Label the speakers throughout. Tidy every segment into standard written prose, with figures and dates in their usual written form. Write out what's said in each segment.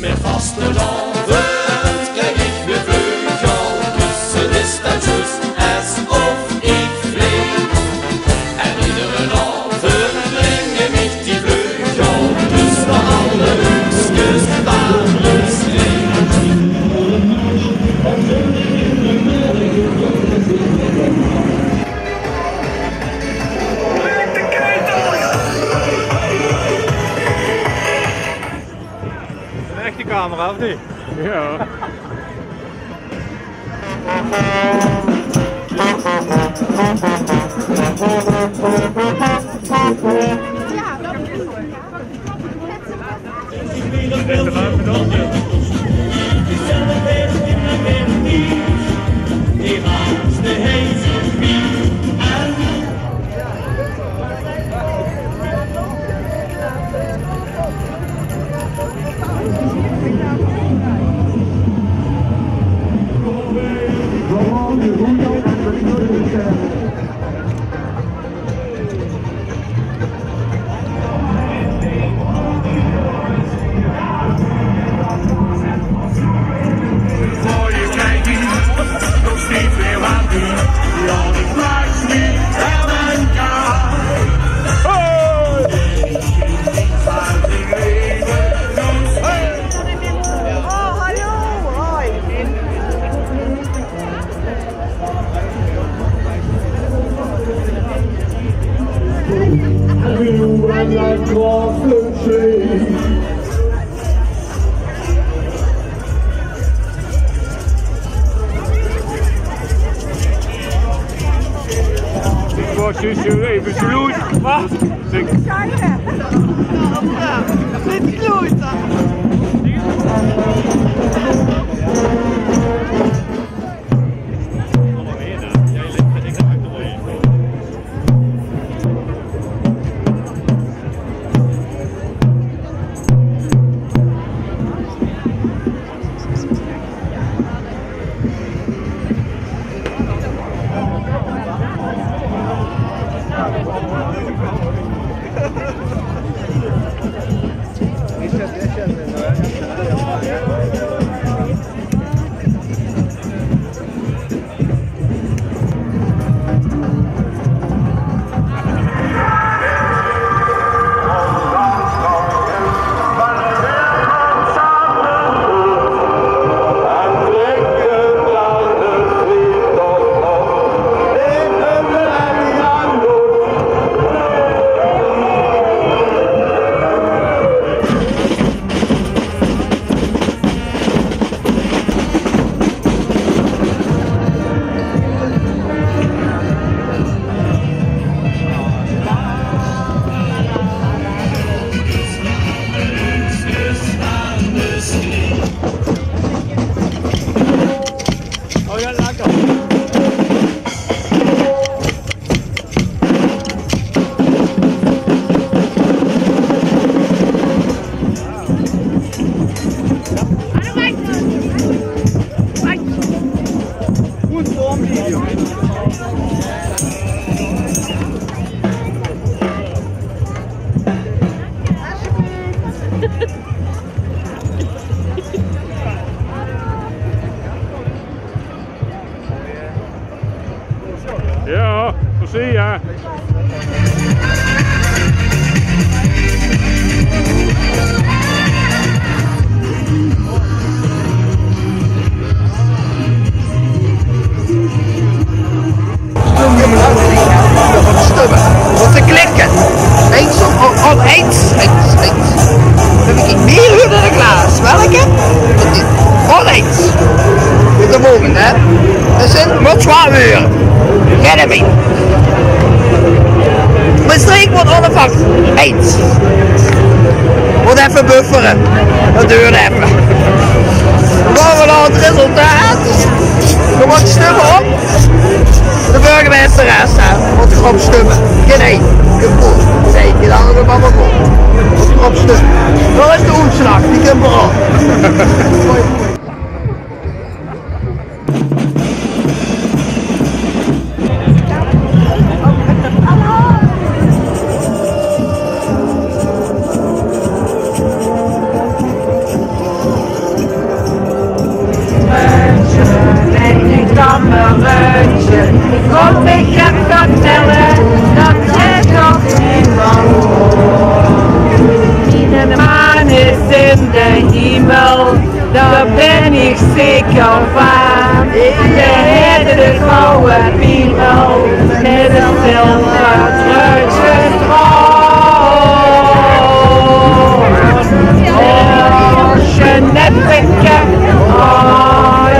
Speaker 1: Met vastelavond krijg ik weer vleugel. Tussen is en zus, of ik vlieg. En iedere avond breng ik die vleugel. Dus naar alle huisjes waar lust
Speaker 2: Echte camera of niet? Ja. Was je even gloeit? Wat? Dit gloeit dan. Ja, zo zie je.
Speaker 3: Om te klikken. Eens op eens. Dan heb ik meer uur dan een glaas. Welke? Oneens. Met de volgende, hè. Dat zijn maar 12 uur. Ken hem. Mijn streek wordt onafhankelijk. Eens. Moet even bufferen. Dat duurt even. Dan we al het resultaat. Dan wordt stemmen op. De burgemeester staan. Moet erop stemmen. Geen één. Nee, geen andere mama op. Moet erop stemmen. Dat is de uitslag. Die kan vooral.
Speaker 4: Want ik heb vertellen dat jij toch niemand hoort. De maan is in de hemel, daar ben ik zeker van. De hele de gouden piemel, met een zilver truitje als je net bekijkt,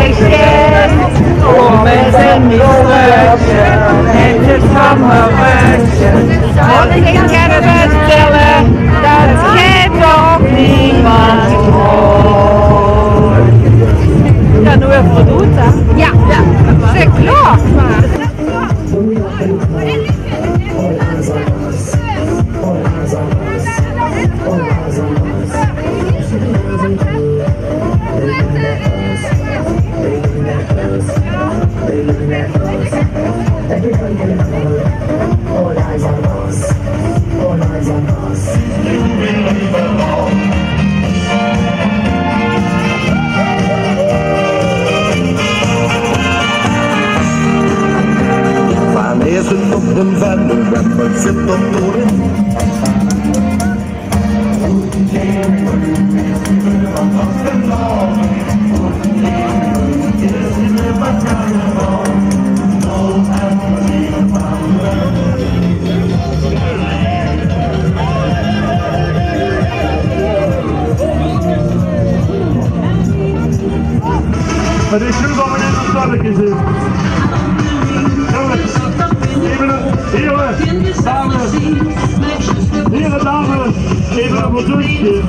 Speaker 4: ik ken, met een misluktje, en het van mijn rugje. Want ik kan vertellen, dat jij toch niemand hoort. Ja, nu even wat doet, hè? Ja, zeg klaar.
Speaker 5: Wanneer zit op de vende en wat zit op toren?
Speaker 2: Maar dit is nu wel wanneer het stelletjes is. Jongens, heren, dames, heren, dames, even een verzoekje.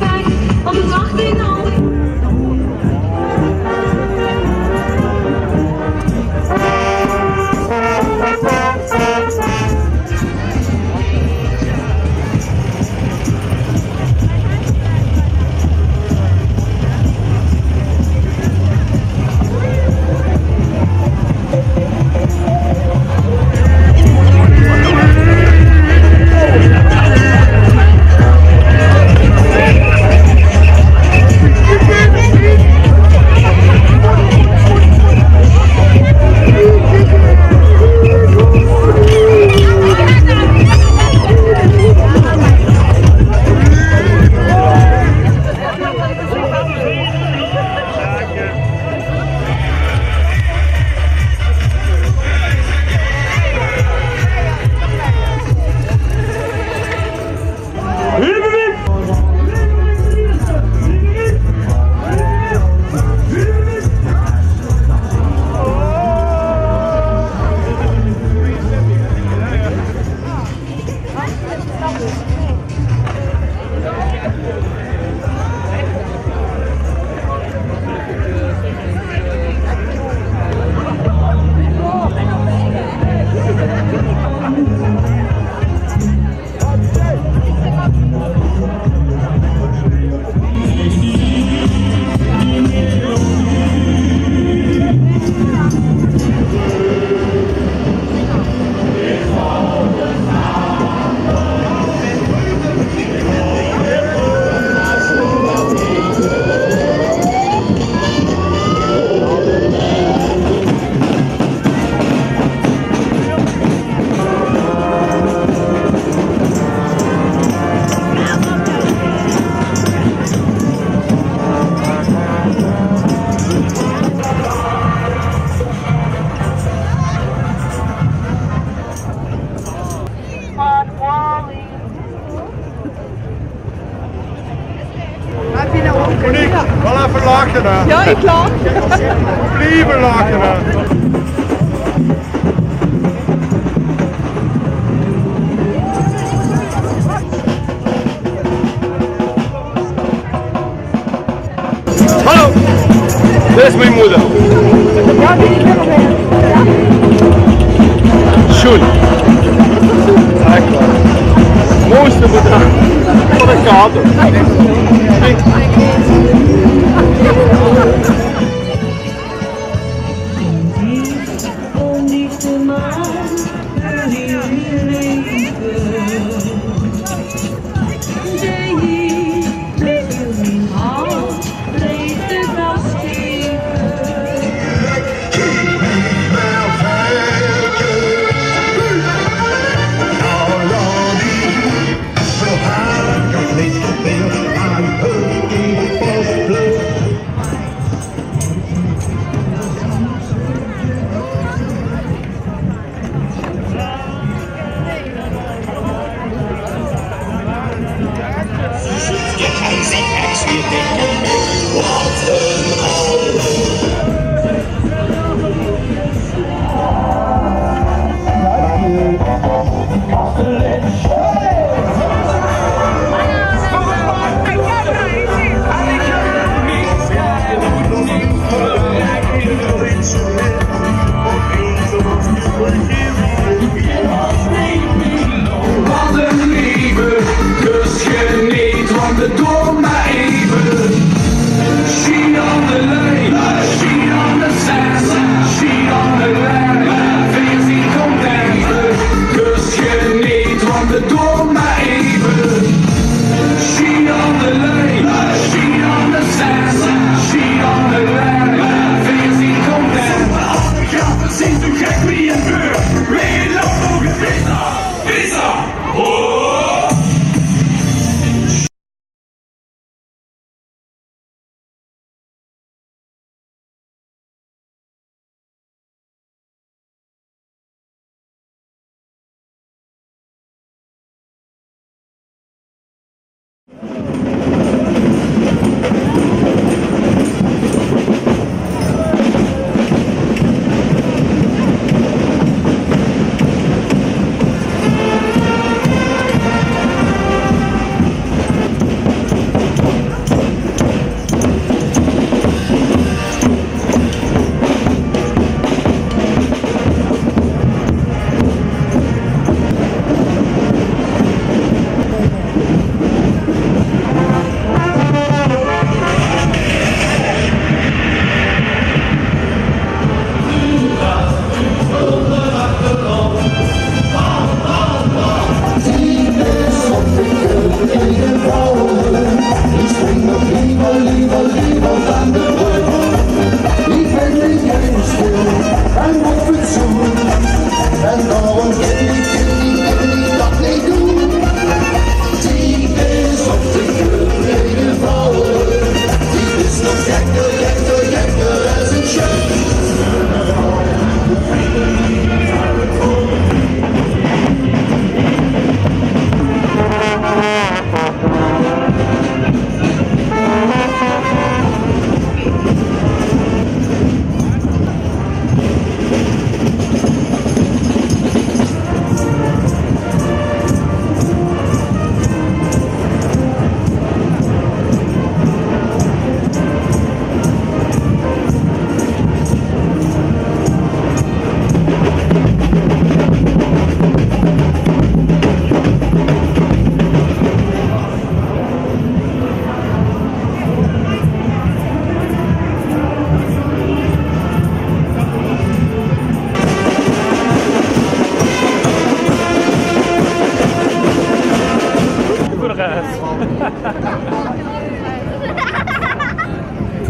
Speaker 2: Monique, wel even lachen hè.
Speaker 4: Ja, ik klaar.
Speaker 2: Blijven lachen hè. Hallo, dit is mijn moeder.
Speaker 4: Ja, die is er weer.
Speaker 2: Schoen. Echt waar. Mooiste bedrag van de kader.
Speaker 1: Wat een lieve, dus geniet van de door maar even. She on the lane, she on the sand, she on the land. Vingers die komt dansen, dus geniet van de door maar even. She on the lane, she on the sand, she on the land. Vingers die komt dansen. Ja, precies, hoe gek wie een beur. Wie loopt nog een visser? Visser! Oh!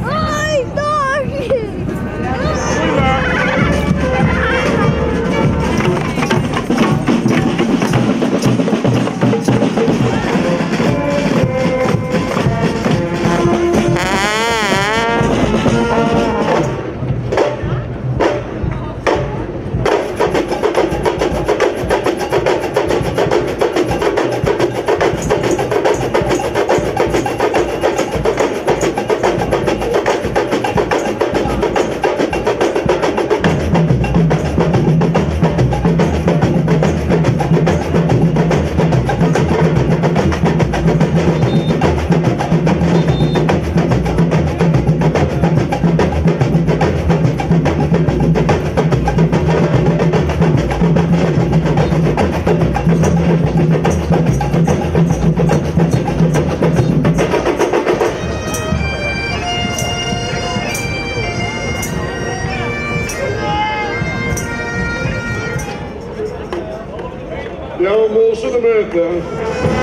Speaker 6: Ai, dog!
Speaker 2: Ja, we moesten de meter.